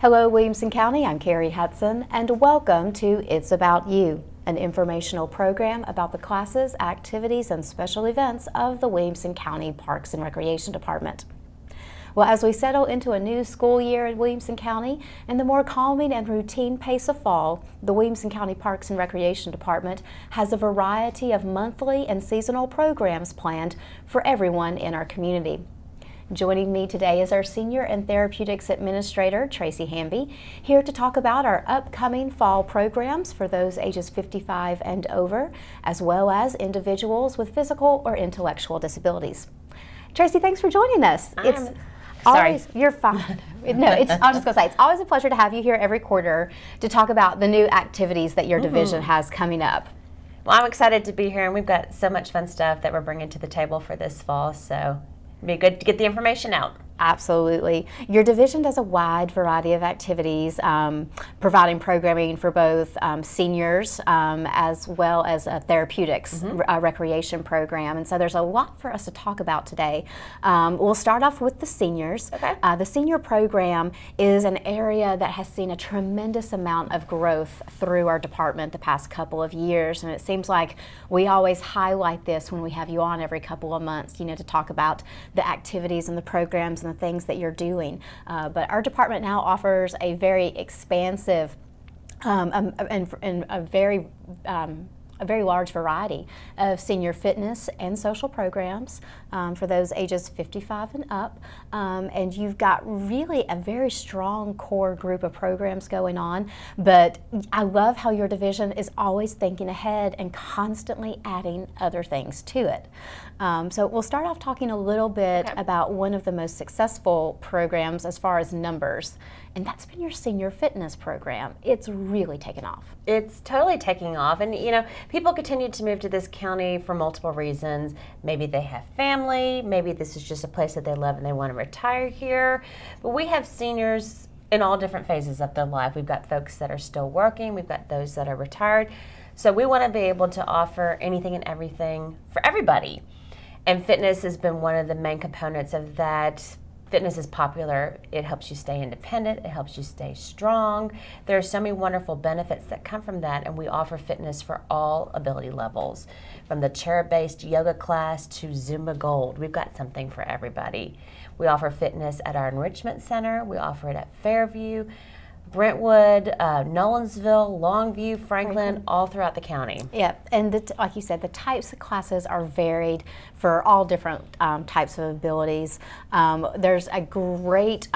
Hello, Williamson County. I'm Kerri Hudson, and welcome to It's About You, an informational program about the classes, activities, and special events of the Williamson County Parks and Recreation Department. Well, as we settle into a new school year in Williamson County and the more calming and routine pace of fall, the Williamson County Parks and Recreation Department has a variety of monthly and seasonal programs planned for everyone in our community. Joining me today is our Senior and Therapeutics Administrator, Traci Hamby, here to talk about our upcoming fall programs for those ages 55 and over, as well as individuals with physical or intellectual disabilities. Traci, thanks for joining us. Sorry. You're fine. No, I was just going to say, it's always a pleasure to have you here every quarter to talk about the new activities that your division has coming up. Well, I'm excited to be here, and we've got so much fun stuff that we're bringing to the table for this fall, so it'd be good to get the information out. Absolutely. Your division does a wide variety of activities, providing programming for both seniors as well as a therapeutics recreation program. And so there's a lot for us to talk about today. We'll start off with the seniors. Okay. The senior program is an area that has seen a tremendous amount of growth through our department the past couple of years. And it seems like we always highlight this when we have you on every couple of months, to talk about the activities and the programs and the things that you're doing. But our department now offers a very expansive and a very large variety of senior fitness and social programs for those ages 55 and up. And you've got really a very strong core group of programs going on, but I love how your division is always thinking ahead and constantly adding other things to it. So we'll start off talking a little bit about one of the most successful programs as far as numbers, and that's been your senior fitness program. It's really taken off. It's totally taking off, and people continue to move to this county for multiple reasons. Maybe they have family, maybe this is just a place that they love and they want to retire here. But we have seniors in all different phases of their life. We've got folks that are still working, we've got those that are retired. So we want to be able to offer anything and everything for everybody. And fitness has been one of the main components of that. Fitness is popular. It helps you stay independent. It helps you stay strong. There are so many wonderful benefits that come from that, and we offer fitness for all ability levels. From the chair-based yoga class to Zumba Gold, we've got something for everybody. We offer fitness at our enrichment center. We offer it at Fairview, Brentwood, Nolensville, Longview, Franklin, all throughout the county. Yep, and like you said, the types of classes are varied for all different types of abilities. There's a great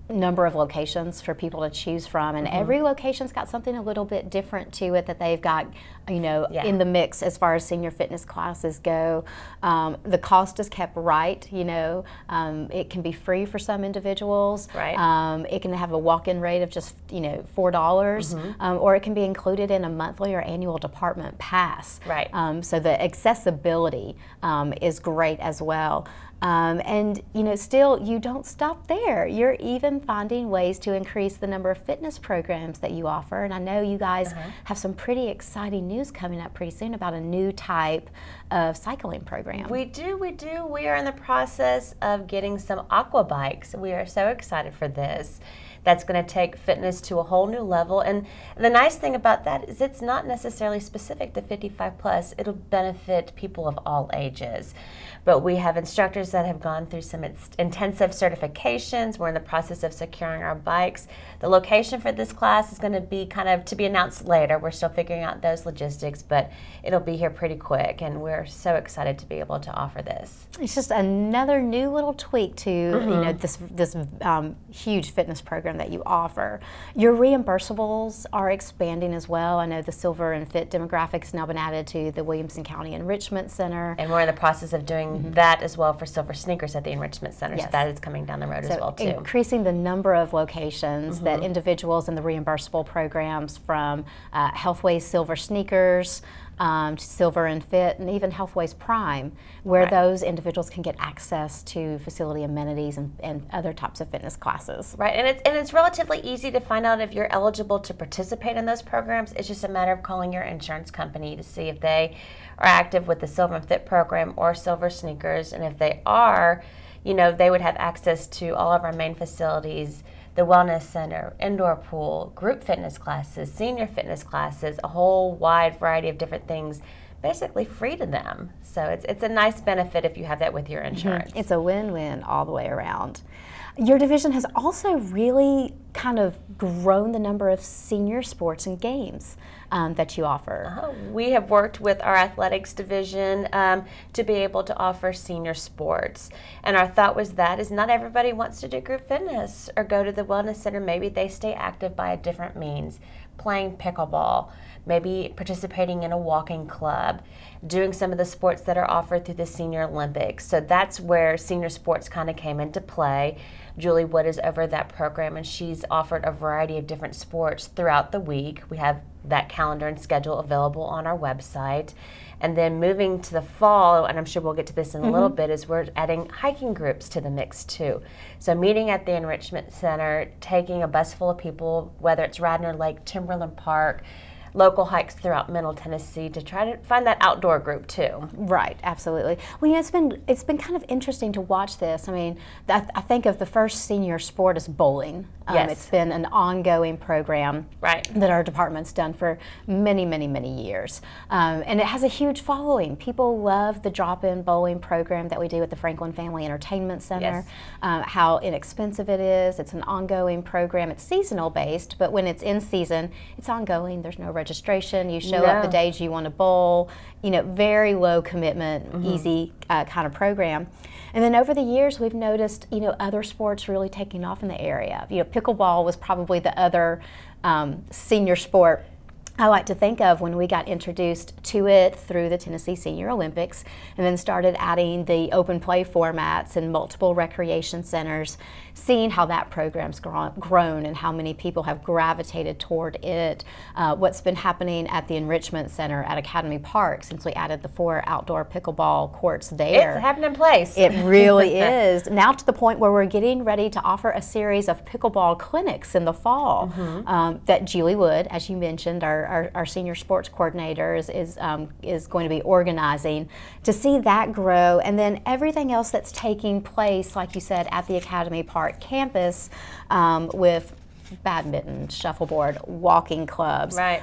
number of locations for people to choose from, and every location's got something a little bit different to it that they've got in the mix as far as senior fitness classes go. The cost is kept right. It can be free for some individuals. Right. It can have a walk-in rate of just $4, or it can be included in a monthly or annual department pass. Right. So the accessibility is great as well. And still, you don't stop there. You're even finding ways to increase the number of fitness programs that you offer. And I know you guys have some pretty exciting news coming up pretty soon about a new type of cycling program. We do. We are in the process of getting some aqua bikes. We are so excited for this. That's going to take fitness to a whole new level. And the nice thing about that is it's not necessarily specific to 55 plus. It'll benefit people of all ages. But we have instructors that have gone through some intensive certifications. We're in the process of securing our bikes. The location for this class is going to be kind of to be announced later. We're still figuring out those logistics, but it'll be here pretty quick, and we're so excited to be able to offer this. It's just another new little tweak to this huge fitness program that you offer. Your reimbursables are expanding as well. I know the Silver and Fit demographic has now been added to the Williamson County Enrichment Center. And we're in the process of doing that as well for Silver Sneakers at the Enrichment Center. Yes. So that is coming down the road as well too. Increasing the number of locations that individuals in the reimbursable programs, from Healthways Silver Sneakers, Silver and Fit, and even Healthways Prime, where those individuals can get access to facility amenities and other types of fitness classes. Right, and it's relatively easy to find out if you're eligible to participate in those programs. It's just a matter of calling your insurance company to see if they are active with the Silver and Fit program or Silver Sneakers, and if they are, they would have access to all of our main facilities the wellness center, indoor pool, group fitness classes, senior fitness classes, a whole wide variety of different things, basically free to them. So it's a nice benefit if you have that with your insurance. It's a win-win all the way around. Your division has also really kind of grown the number of senior sports and games that you offer. We have worked with our athletics division to be able to offer senior sports. And our thought was that is not everybody wants to do group fitness or go to the wellness center. Maybe they stay active by a different means, playing pickleball, maybe participating in a walking club, doing some of the sports that are offered through the Senior Olympics. So that's where senior sports kind of came into play. Julie Wood is over that program, and she's offered a variety of different sports throughout the week. We have that calendar and schedule available on our website. And then moving to the fall, and I'm sure we'll get to this in a little bit, is we're adding hiking groups to the mix too. So meeting at the Enrichment Center, taking a bus full of people, whether it's Radnor Lake, Timberland Park, local hikes throughout Middle Tennessee, to try to find that outdoor group too. Right, absolutely. Well, it's been kind of interesting to watch this. I mean, I think of the first senior sport as bowling. Yes. It's been an ongoing program that our department's done for many, many, many years. And it has a huge following. People love the drop-in bowling program that we do at the Franklin Family Entertainment Center, how inexpensive it is. It's an ongoing program. It's seasonal based, but when it's in season, it's ongoing. There's no registration. You show up the days you want to bowl. Very low commitment, easy kind of program. And then over the years, we've noticed, other sports really taking off in the area. Pickleball was probably the other senior sport I like to think of when we got introduced to it through the Tennessee Senior Olympics, and then started adding the open play formats in multiple recreation centers, seeing how that program's grown and how many people have gravitated toward it. What's been happening at the Enrichment Center at Academy Park since we added the 4 outdoor pickleball courts there. It's happening in place. It really is. Now to the point where we're getting ready to offer a series of pickleball clinics in the fall that Julie Wood, as you mentioned, our senior sports coordinator, is going to be organizing to see that grow. And then everything else that's taking place, like you said, at the Academy Park campus with badminton, shuffleboard, walking clubs. Right.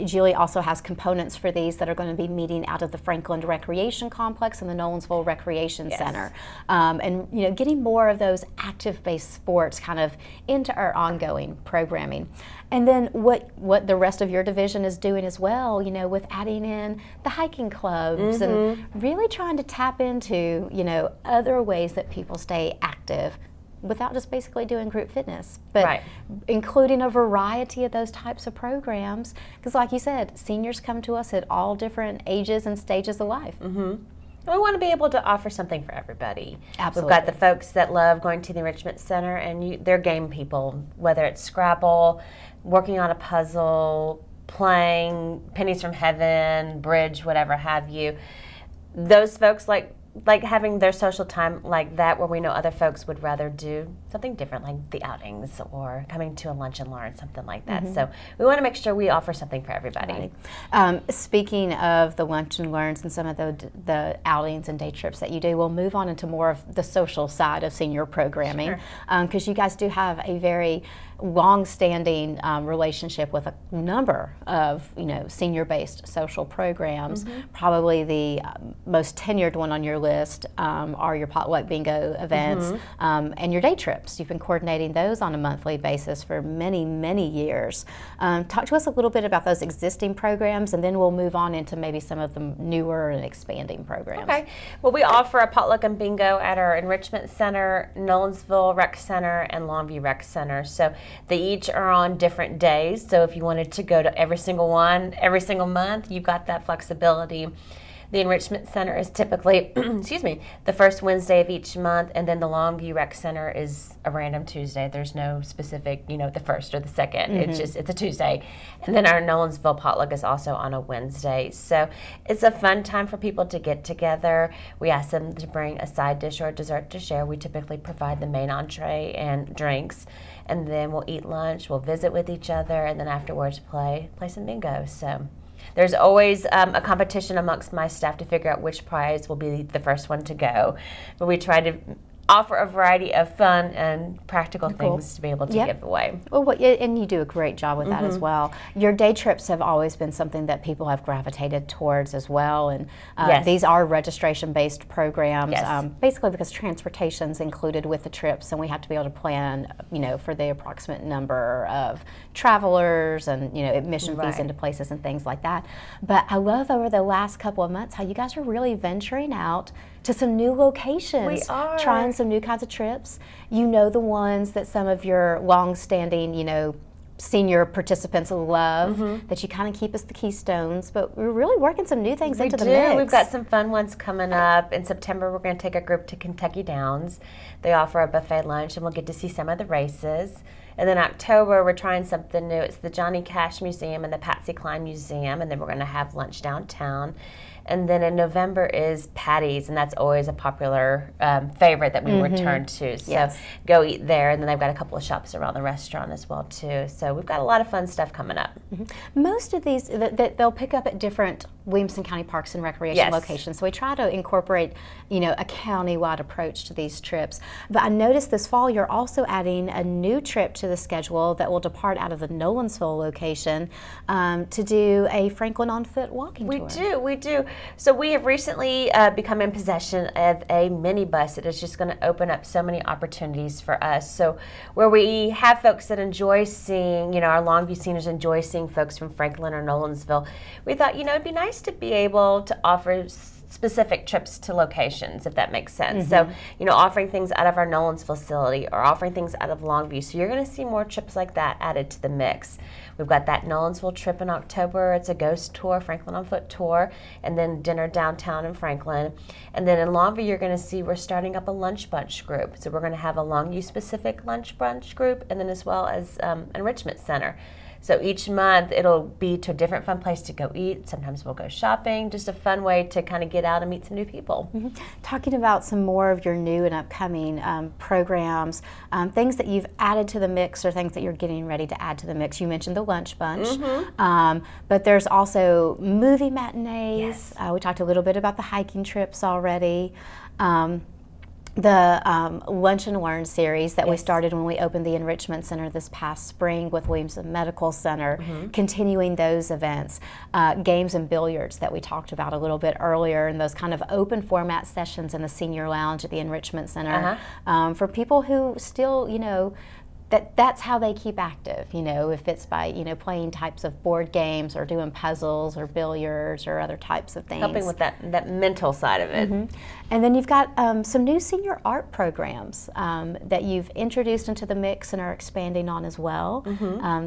Julie also has components for these that are going to be meeting out of the Franklin Recreation Complex and the Nolensville Recreation Center. And getting more of those active-based sports kind of into our ongoing programming. And then what the rest of your division is doing as well, with adding in the hiking clubs and really trying to tap into, other ways that people stay active without just basically doing group fitness, but including a variety of those types of programs. Because like you said, seniors come to us at all different ages and stages of life. We want to be able to offer something for everybody. Absolutely. We've got the folks that love going to the Enrichment Center, and they're game people, whether it's Scrabble, working on a puzzle, playing Pennies from Heaven, bridge, whatever have you. Those folks like having their social time like that, where we know other folks would rather do something different, like the outings or coming to a lunch and learn, something like that. So we want to make sure we offer something for everybody. Speaking of the lunch and learns and some of the outings and day trips that you do, we'll move on into more of the social side of senior programming, because you guys do have a very long-standing relationship with a number of senior-based social programs. Probably the most tenured one on your list are your potluck bingo events and your day trips. You've been coordinating those on a monthly basis for many, many years. Talk to us a little bit about those existing programs, and then we'll move on into maybe some of the newer and expanding programs. Okay. Well, we offer a potluck and bingo at our Enrichment Center, Nolensville Rec Center, and Longview Rec Center. So they each are on different days. So if you wanted to go to every single one, every single month, you've got that flexibility. The Enrichment Center is typically, the first Wednesday of each month, and then the Longview Rec Center is a random Tuesday. There's no specific, the first or the second. It's a Tuesday. And then our Nolensville potluck is also on a Wednesday. So it's a fun time for people to get together. We ask them to bring a side dish or a dessert to share. We typically provide the main entree and drinks, and then we'll eat lunch, we'll visit with each other, and then afterwards play some bingo. So there's always a competition amongst my staff to figure out which prize will be the first one to go. But we try to offer a variety of fun and practical things to be able to give away. Well, and you do a great job with that as well. Your day trips have always been something that people have gravitated towards as well, and these are registration-based programs, basically because transportation's included with the trips, and we have to be able to plan, for the approximate number of travelers and, admission fees into places and things like that. But I love over the last couple of months how you guys are really venturing out to some new locations. We are. Trying some new kinds of trips. The ones that some of your long-standing, senior participants love, that you kind of keep as the keystones, but we're really working some new things into the mix. We've got some fun ones coming up. In September, we're going to take a group to Kentucky Downs. They offer a buffet lunch, and we'll get to see some of the races. And then October, we're trying something new. It's the Johnny Cash Museum and the Patsy Cline Museum, and then we're going to have lunch downtown. And then in November is Patty's, and that's always a popular favorite that we return to. So go eat there, and then they've got a couple of shops around the restaurant as well too. So we've got a lot of fun stuff coming up. Most of these, they'll pick up at different Williamson County Parks and Recreation locations. So we try to incorporate, a county-wide approach to these trips. But I noticed this fall you're also adding a new trip to the schedule that will depart out of the Nolensville location to do a Franklin on Foot walking tour. We do. So we have recently become in possession of a minibus that is just going to open up so many opportunities for us. So where we have folks that enjoy seeing, our Longview seniors enjoy seeing folks from Franklin or Nolensville, we thought, it'd be nice to be able to offer specific trips to locations, if that makes sense. So, offering things out of our Nolens facility or offering things out of Longview. So you're going to see more trips like that added to the mix. We've got that Nolensville trip in October. It's a ghost tour, Franklin on Foot tour, and then dinner downtown in Franklin. And then in Longview, you're going to see we're starting up a lunch bunch group. So we're going to have a Longview specific lunch bunch group, and then as well as enrichment center. So each month it'll be to a different fun place to go eat. Sometimes we'll go shopping, just a fun way to kind of get out and meet some new people. Talking about some more of your new and upcoming programs, things that you've added to the mix or things that you're getting ready to add to the mix. You mentioned the lunch bunch, but there's also movie matinees. We talked a little bit about the hiking trips already. The Lunch and Learn series that we started when we opened the Enrichment Center this past spring with Williamson Medical Center, continuing those events. Games and billiards that we talked about a little bit earlier, and those kind of open format sessions in the senior lounge at the Enrichment Center for people who still, that's how they keep active, if it's by, playing types of board games or doing puzzles or billiards or other types of things. Helping with that mental side of it. And then you've got some new senior art programs that you've introduced into the mix and are expanding on as well.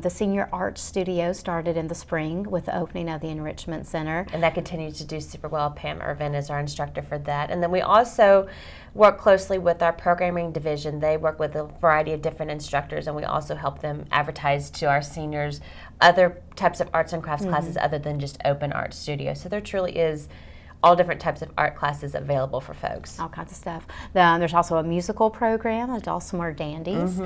The Senior Art Studio started in the spring with the opening of the Enrichment Center. And that continues to do super well. Pam Irvin is our instructor for that. And then we also work closely with our programming division. They work with a variety of different instructors, and we also help them advertise to our seniors other types of arts and crafts classes other than just open art studio. So there truly is all different types of art classes available for folks. All kinds of stuff. There's also a musical program, the Dulcimer Dandies,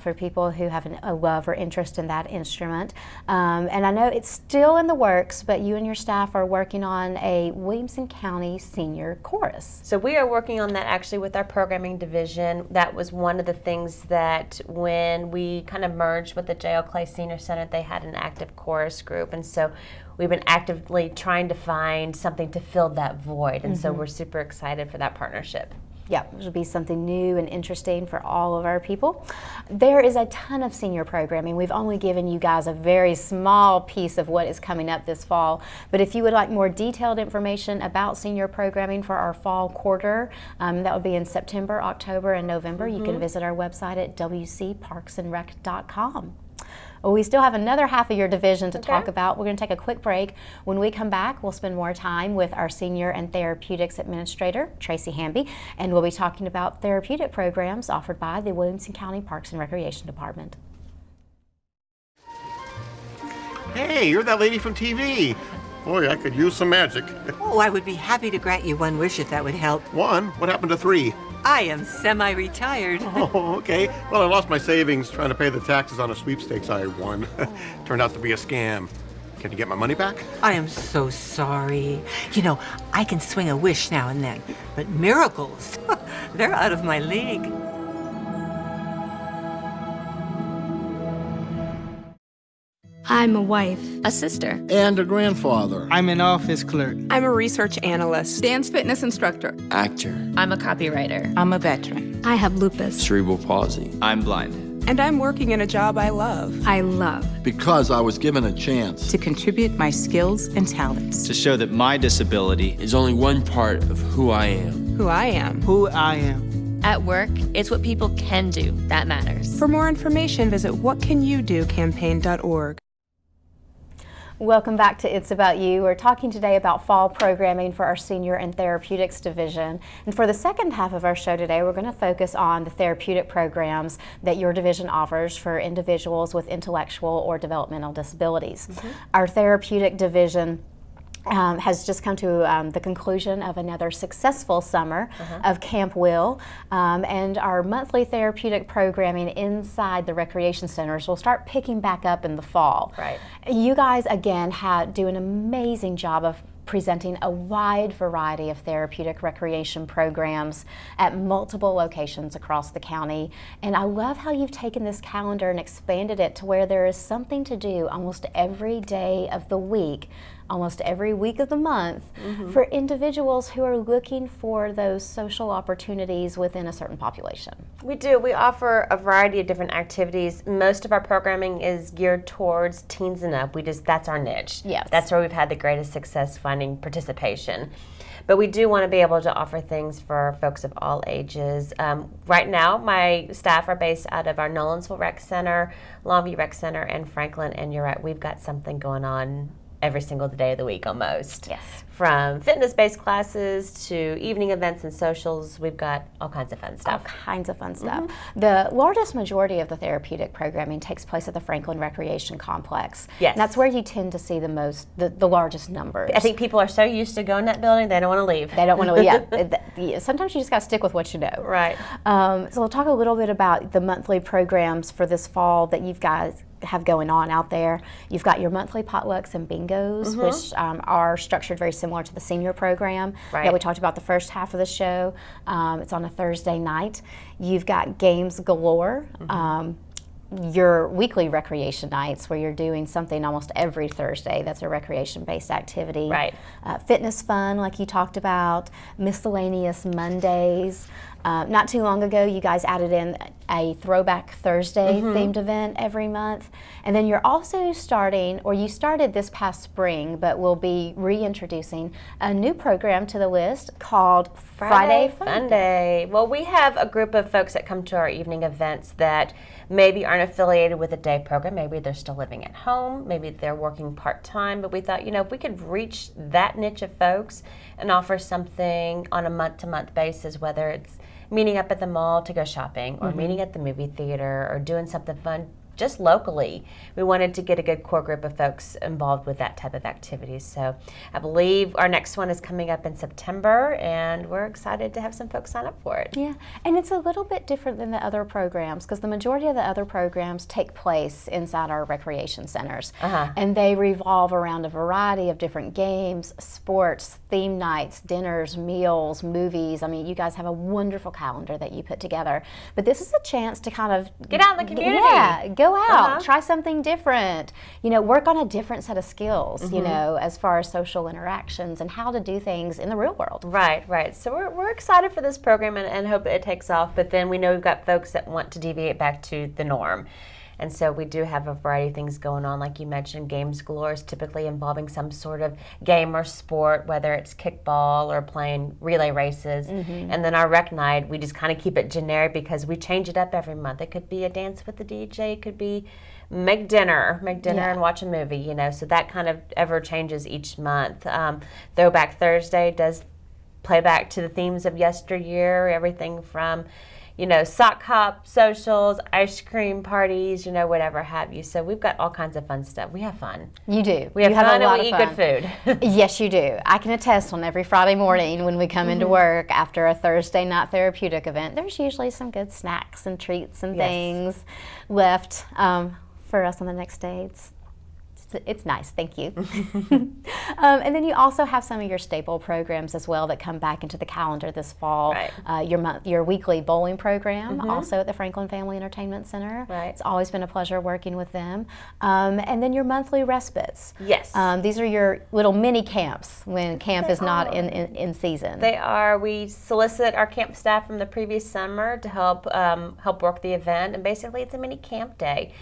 for people who have a love or interest in that instrument. And I know it's still in the works, but you and your staff are working on a Williamson County Senior Chorus. So we are working on that actually with our programming division. That was one of the things that when we kind of merged with the J.L. Clay Senior Center, they had an active chorus group. And so we've been actively trying to find something to fill that void, and so we're super excited for that partnership. Yeah, it'll be something new and interesting for all of our people. There is a ton of senior programming. We've only given you guys a very small piece of what is coming up this fall, but if you would like more detailed information about senior programming for our fall quarter, that would be in September, October, and November, you can visit our website at wcparksandrec.com. Well, we still have another half of your division to talk about. We're going to take a quick break. When we come back, we'll spend more time with our Senior and Therapeutics Administrator, Traci Hamby, and we'll be talking about therapeutic programs offered by the Williamson County Parks and Recreation Department. Hey, you're that lady from TV. Boy, I could use some magic. Oh, I would be happy to grant you one wish if that would help. One? What happened to three? I am semi-retired. Oh, okay. Well, I lost my savings trying to pay the taxes on a sweepstakes I won. Turned out to be a scam. Can you get my money back? I am so sorry. I can swing a wish now and then, but miracles, They're out of my league. I'm a wife. A sister. And a grandfather. I'm an office clerk. I'm a research analyst. Dance fitness instructor. Actor. I'm a copywriter. I'm a veteran. I have lupus. Cerebral palsy. I'm blind. And I'm working in a job I love. I love. Because I was given a chance. To contribute my skills and talents. To show that my disability is only one part of who I am. Who I am. Who I am. At work, it's what people can do that matters. For more information, visit whatcanyoudocampaign.org. Welcome back to It's About You. We're talking today about fall programming for our Senior and Therapeutics Division. And for the second half of our show today, we're going to focus on the therapeutic programs that your division offers for individuals with intellectual or developmental disabilities. Our Therapeutic Division has just come to the conclusion of another successful summer of Camp Will, and our monthly therapeutic programming inside the recreation centers will start picking back up in the fall. Right. You guys, again, do an amazing job of presenting a wide variety of therapeutic recreation programs at multiple locations across the county. And I love how you've taken this calendar and expanded it to where there is something to do almost every day of the week, almost every week of the month, for individuals who are looking for those social opportunities within a certain population. We do. We offer a variety of different activities. Most of our programming is geared towards teens and up. That's our niche. Yes. That's where we've had the greatest success finding participation. But we do want to be able to offer things for folks of all ages. Right now, my staff are based out of our Nolensville Rec Center, Longview Rec Center, and Franklin. And you're right, we've got something going on every single day of the week almost. Yes. From fitness-based classes to evening events and socials, we've got all kinds of fun stuff. All kinds of fun stuff. The largest majority of the therapeutic programming takes place at the Franklin Recreation Complex. Yes. And that's where you tend to see the largest numbers. I think people are so used to going to that building, they don't want to leave. They don't want to, yeah. Sometimes you just got to stick with what you know. Right. So we'll talk a little bit about the monthly programs for this fall that you guys have going on out there. You've got your monthly potlucks and bingos, which are structured very similar to the senior program that we talked about the first half of the show. It's on a Thursday night. You've got games galore. Your weekly recreation nights where you're doing something almost every Thursday that's a recreation-based activity. Right. Fitness fun, like you talked about, miscellaneous Mondays. Not too long ago, you guys added in a Throwback Thursday themed event every month. And then you're also you started this past spring, but we'll be reintroducing a new program to the list called Friday Fun Day. Well, we have a group of folks that come to our evening events that maybe aren't affiliated with a day program. Maybe they're still living at home. Maybe they're working part-time. But we thought, if we could reach that niche of folks and offer something on a month-to-month basis, whether it's meeting up at the mall to go shopping or meeting at the movie theater or doing something fun just locally. We wanted to get a good core group of folks involved with that type of activities. So I believe our next one is coming up in September, and we're excited to have some folks sign up for it. Yeah, and it's a little bit different than the other programs because the majority of the other programs take place inside our recreation centers. And they revolve around a variety of different games, sports, theme nights, dinners, meals, movies. I mean, you guys have a wonderful calendar that you put together. But this is a chance to kind of get out in the community. Yeah, go out, try something different, work on a different set of skills, as far as social interactions and how to do things in the real world. Right. So we're excited for this program and hope it takes off, but then we know we've got folks that want to deviate back to the norm. And so we do have a variety of things going on. Like you mentioned, games galore is typically involving some sort of game or sport, whether it's kickball or playing relay races. And then our rec night, we just kind of keep it generic because we change it up every month. It could be a dance with the DJ. It could be make dinner and watch a movie, So that kind of ever changes each month. Throwback Thursday does play back to the themes of yesteryear, everything from sock hop socials, ice cream parties, whatever have you. So we've got all kinds of fun stuff. We have fun. You do. We have fun and we eat good food. Yes, you do. I can attest on every Friday morning when we come into work after a Thursday night therapeutic event, there's usually some good snacks and treats and things left for us on the next day. It's It's nice, thank you. And then you also have some of your staple programs as well that come back into the calendar this fall. Right. Your weekly bowling program, also at the Franklin Family Entertainment Center. Right. It's always been a pleasure working with them. And then your monthly respites. Yes. These are your little mini camps when camp is not in season. They are. We solicit our camp staff from the previous summer to help work the event, and basically it's a mini camp day.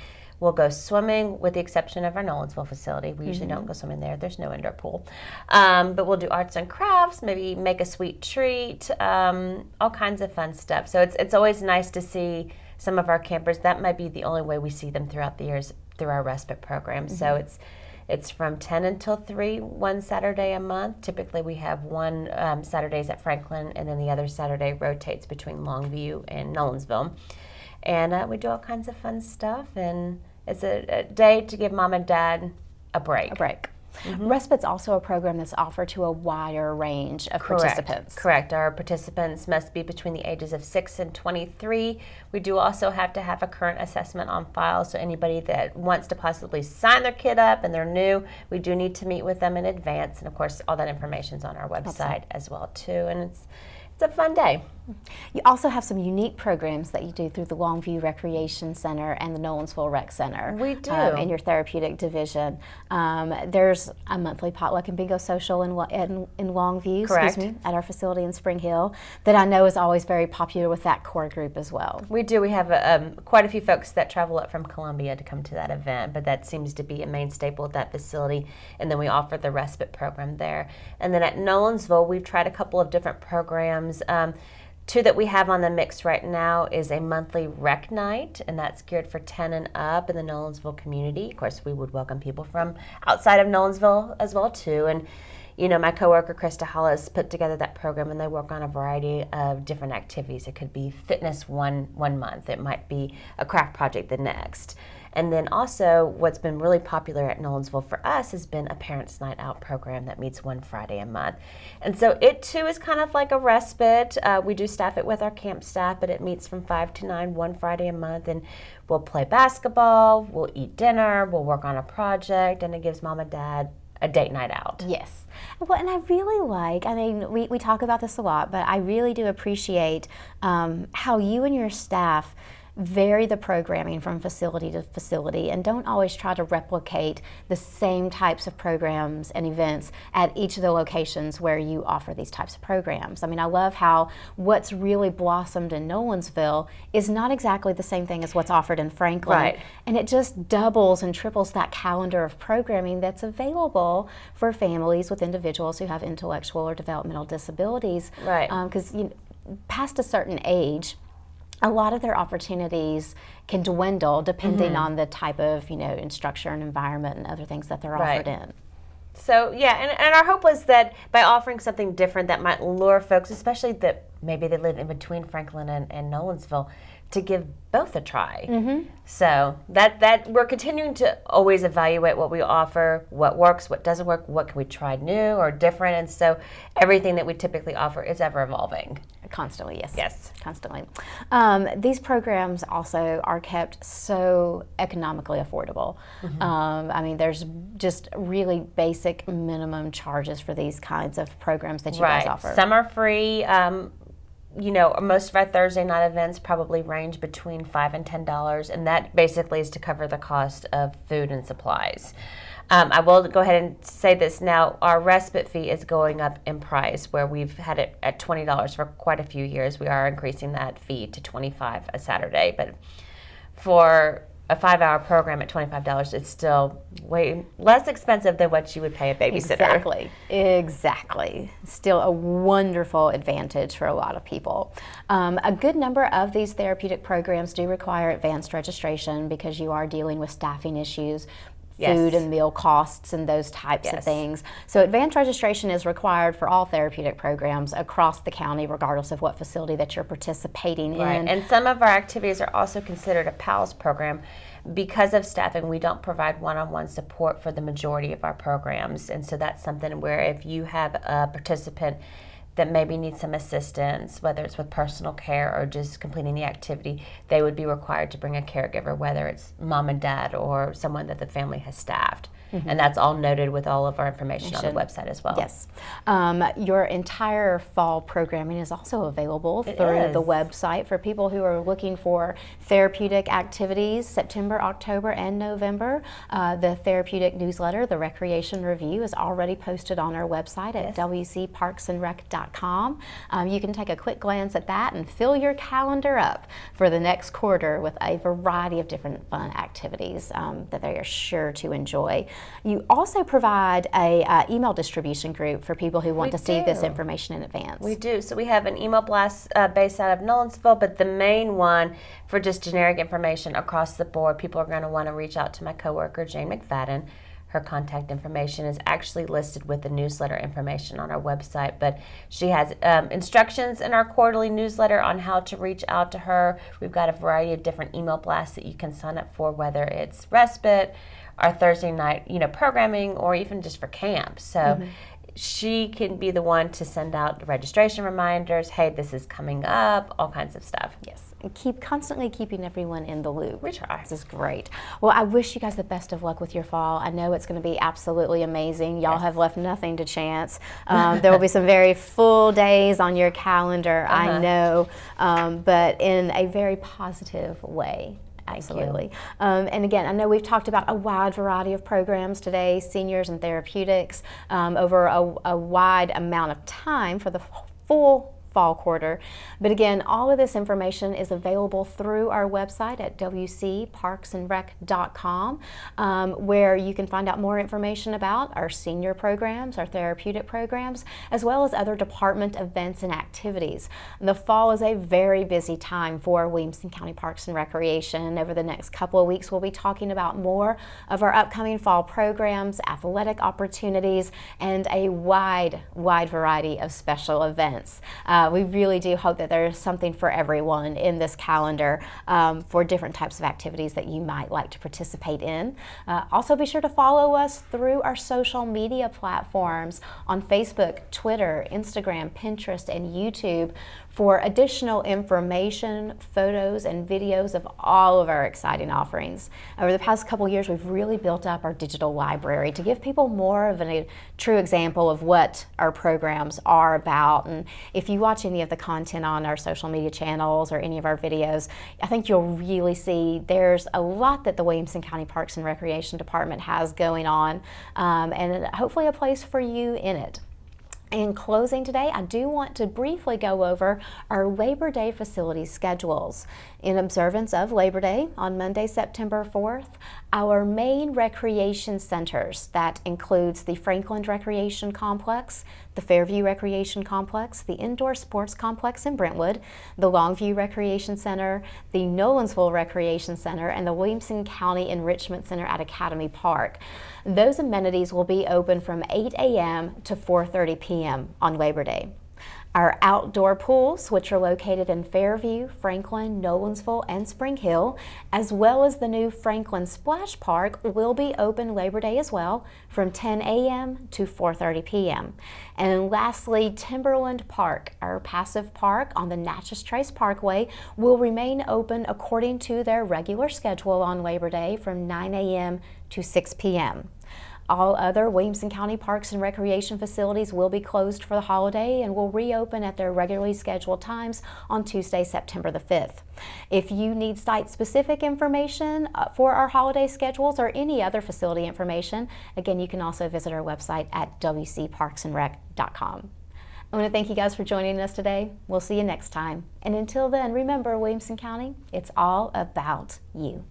We'll go swimming, with the exception of our Nolensville facility. We usually don't go swimming there. There's no indoor pool. But we'll do arts and crafts, maybe make a sweet treat, all kinds of fun stuff. So it's always nice to see some of our campers. That might be the only way we see them throughout the years through our respite program. So it's from 10 until 3, one Saturday a month. Typically we have one Saturdays at Franklin, and then the other Saturday rotates between Longview and Nolensville. And we do all kinds of fun stuff, and it's a day to give mom and dad a break. Respite's also a program that's offered to a wider range of participants. Correct. Our participants must be between the ages of 6 and 23. We do also have to have a current assessment on file, so anybody that wants to possibly sign their kid up and they're new, we do need to meet with them in advance. And of course, all that information's on our website as well too. And it's a fun day. You also have some unique programs that you do through the Longview Recreation Center and the Nolensville Rec Center. We do. In your Therapeutic Division. There's a monthly potluck and bingo social in Longview, at our facility in Spring Hill, that I know is always very popular with that core group as well. We do. We have quite a few folks that travel up from Columbia to come to that event, but that seems to be a main staple at that facility. And then we offer the respite program there. And then at Nolensville, we've tried a couple of different programs. Two that we have on the mix right now is a monthly rec night, and that's geared for 10 and up in the Nolensville community. Of course, we would welcome people from outside of Nolensville as well too. And you know, my coworker Krista Hollis put together that program, and they work on a variety of different activities. It could be fitness one month. It might be a craft project the next. And then also what's been really popular at Nolensville for us has been a Parents Night Out program that meets one Friday a month. And so it too is kind of like a respite. We do staff it with our camp staff, but it meets from 5 to 9 one Friday a month. And we'll play basketball, we'll eat dinner, we'll work on a project, and it gives mom and dad a date night out. Yes. Well, and I really like, I mean, we talk about this a lot, but I really do appreciate how you and your staff vary the programming from facility to facility and don't always try to replicate the same types of programs and events at each of the locations where you offer these types of programs. I mean, I love how what's really blossomed in Nolensville is not exactly the same thing as what's offered in Franklin. Right. And it just doubles and triples that calendar of programming that's available for families with individuals who have intellectual or developmental disabilities. Right. Because past a certain age, a lot of their opportunities can dwindle depending on the type of, instruction and environment and other things that they're offered in. So, yeah, and our hope was that by offering something different that might lure folks, especially that maybe they live in between Franklin and Nolensville, to give both a try. So that we're continuing to always evaluate what we offer, what works, what doesn't work, what can we try new or different, and so everything that we typically offer is ever evolving. Constantly, yes. Yes. Constantly. These programs also are kept so economically affordable. I mean, there's just really basic minimum charges for these kinds of programs that you guys offer. Some are free. Most of our Thursday night events probably range between $5 and $10, and that basically is to cover the cost of food and supplies. I will go ahead and say this now. Our respite fee is going up in price, where we've had it at $20 for quite a few years. We are increasing that fee to $25 a Saturday, but for a 5-hour program at $25, it's still way less expensive than what you would pay a babysitter. Exactly. Still a wonderful advantage for a lot of people. A good number of these therapeutic programs do require advanced registration because you are dealing with staffing issues, food and meal costs and those types of things. So advanced registration is required for all therapeutic programs across the county, regardless of what facility that you're participating in. And some of our activities are also considered a PALS program. Because of staffing, we don't provide one-on-one support for the majority of our programs. And so that's something where if you have a participant that maybe need some assistance, whether it's with personal care or just completing the activity, they would be required to bring a caregiver, whether it's mom and dad or someone that the family has staffed. And that's all noted with all of our information on the website as well. Yes. Your entire fall programming is also available through the website for people who are looking for therapeutic activities September, October, and November. The therapeutic newsletter, the Recreation Review, is already posted on our website at wcparksandrec.com. You can take a quick glance at that and fill your calendar up for the next quarter with a variety of different fun activities that they are sure to enjoy. You also provide a email distribution group for people who want to see this information in advance. We do. So we have an email blast based out of Nolensville, but the main one for just generic information across the board, people are going to want to reach out to my coworker, Jane McFadden. Her contact information is actually listed with the newsletter information on our website, but she has instructions in our quarterly newsletter on how to reach out to her. We've got a variety of different email blasts that you can sign up for, whether it's respite, our Thursday night, programming, or even just for camp. So she can be the one to send out registration reminders. Hey, this is coming up, all kinds of stuff. Yes, and constantly keeping everyone in the loop. We try. This is great. Well, I wish you guys the best of luck with your fall. I know it's going to be absolutely amazing. Y'all have left nothing to chance. There will be some very full days on your calendar, I know, but in a very positive way. Absolutely. And again, I know we've talked about a wide variety of programs today, seniors and therapeutics, over a wide amount of time for the full fall quarter. But again, all of this information is available through our website at wcparksandrec.com, where you can find out more information about our senior programs, our therapeutic programs, as well as other department events and activities. The fall is a very busy time for Williamson County Parks and Recreation. Over the next couple of weeks, we'll be talking about more of our upcoming fall programs, athletic opportunities, and a wide variety of special events. We really do hope that there's something for everyone in this calendar for different types of activities that you might like to participate in. Also be sure to follow us through our social media platforms on Facebook, Twitter, Instagram, Pinterest, and YouTube for additional information, photos, and videos of all of our exciting offerings. Over the past couple years, we've really built up our digital library to give people more of a true example of what our programs are about. And if you watch any of the content on our social media channels or any of our videos, I think you'll really see there's a lot that the Williamson County Parks and Recreation Department has going on, and hopefully a place for you in it. In closing today, I do want to briefly go over our Labor Day facility schedules. In observance of Labor Day on Monday, September 4th, our main recreation centers, that includes the Franklin Recreation Complex, the Fairview Recreation Complex, the Indoor Sports Complex in Brentwood, the Longview Recreation Center, the Nolensville Recreation Center, and the Williamson County Enrichment Center at Academy Park. Those amenities will be open from 8 a.m. to 4:30 p.m. on Labor Day. Our outdoor pools, which are located in Fairview, Franklin, Nolensville, and Spring Hill, as well as the new Franklin Splash Park, will be open Labor Day as well from 10 a.m. to 4:30 p.m. And lastly, Timberland Park, our passive park on the Natchez Trace Parkway, will remain open according to their regular schedule on Labor Day from 9 a.m. to 6 p.m. All other Williamson County Parks and Recreation facilities will be closed for the holiday and will reopen at their regularly scheduled times on Tuesday, September the 5th. If you need site-specific information for our holiday schedules or any other facility information, again, you can also visit our website at wcparksandrec.com. I want to thank you guys for joining us today. We'll see you next time. And until then, remember, Williamson County, it's all about you.